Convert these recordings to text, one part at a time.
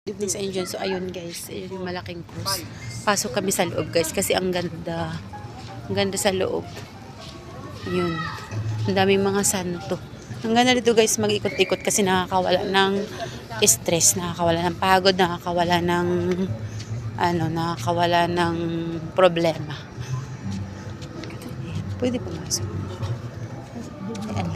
Evening sa inyo. So, ayun guys. Ayun yung malaking cross. Pasok kami sa loob guys. Kasi ang ganda. Ang ganda sa loob. Yun. Ang daming mga santo. Ang ganda dito guys mag-ikot-ikot kasi nakakawala ng stress. Nakakawala ng pagod. Nakakawala ng nakakawala ng problema. Ayan. Pwede pumasok. Ayan.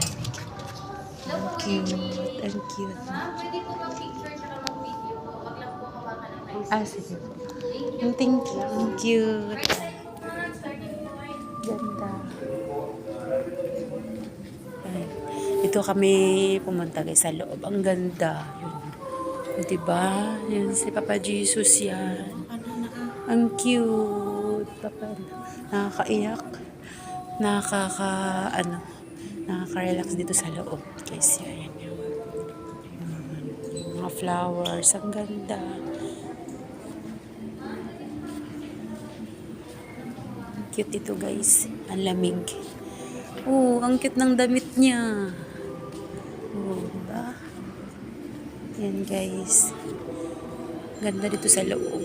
Ang cute. Ang cute. Pwede po mag-picture tsaka mag-video. Wag lang po hawakan ng license. Sige. Thank you. Ang cute. Ganda. Ay, dito kami pumunta guys sa loob. Ang ganda. Yun. Diba? Yan si Papa Jesus yan. Ang cute. Papa, nakakaiyak. Nakaka-relax dito sa loob. Guys, yan. Mga flowers. Ang ganda. Cute ito guys. Ang lamig. Oh, ang cute ng damit niya. Oh, diba? Yan guys. Ganda dito sa loob.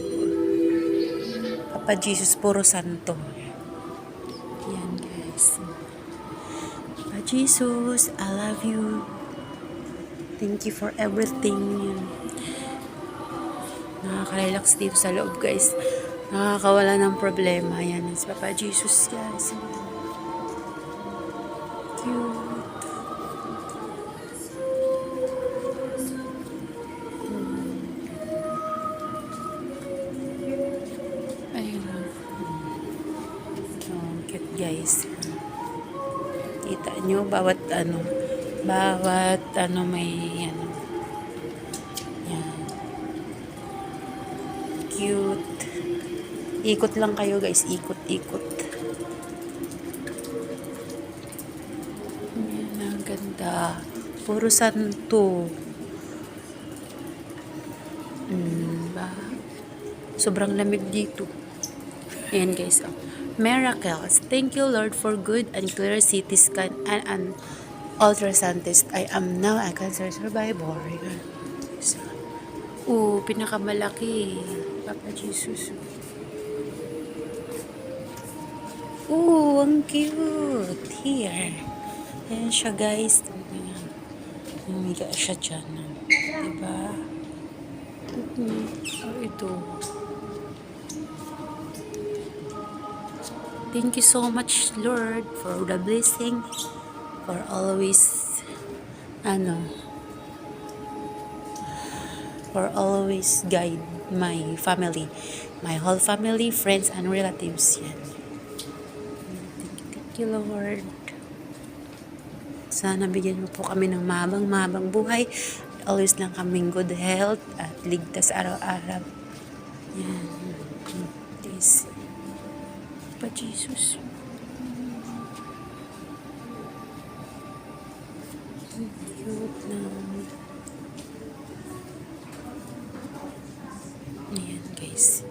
Papa Jesus, puro santo. Yan guys. Papa Jesus, I love you. Thank you for everything. Yan. Nakaka-relax dito sa loob guys. Nakakawala ng problema. Yan si Papa Jesus guys. Cute. Ayun. Oh, cute guys. Kita nyo bawat may yan. Cute. Ikot lang kayo guys, ikot-ikot. Yan, ang ganda. Puro santo. Ba? Sobrang lamig dito. Ayan guys. Oh. Miracles. Thank you Lord for good and clear CT scan and an ultrasound test. I am now a cancer survivor. Pinakamalaki. Papa Jesus. Ang cute. Here. Ayan siya guys. Umiga siya dyan. Diba? Ito. Thank you so much Lord for the blessing. For always guide my family. My whole family, friends, and relatives. Yan. Thank you, Lord. Sana bigyan mo po kami ng mahabang buhay. Always lang kaming good health at ligtas araw-araw. Yan. Please. Pa Jesus. Cute na. Ayan guys.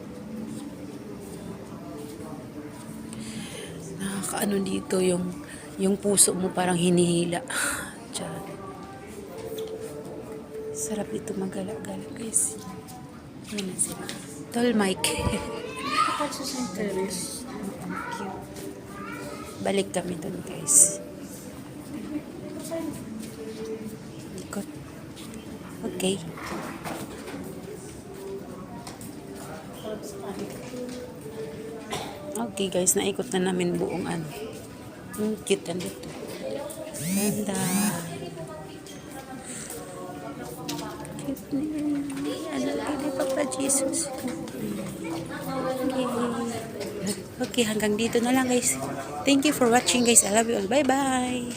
Nakakaano dito yung puso mo parang hinihila. Diyan. Sarap dito magala-gala guys. Ayan na sila. Tall Mike. Kapag sa St. Teres. Ang cute. Balik kami dun guys. Ikot. Okay. Okay guys, naikot na namin buong Ang cute na dito. Ganda. Cute na. Kaya Papa Jesus. Okay, hanggang dito na lang guys. Thank you for watching guys. I love you all. Bye bye.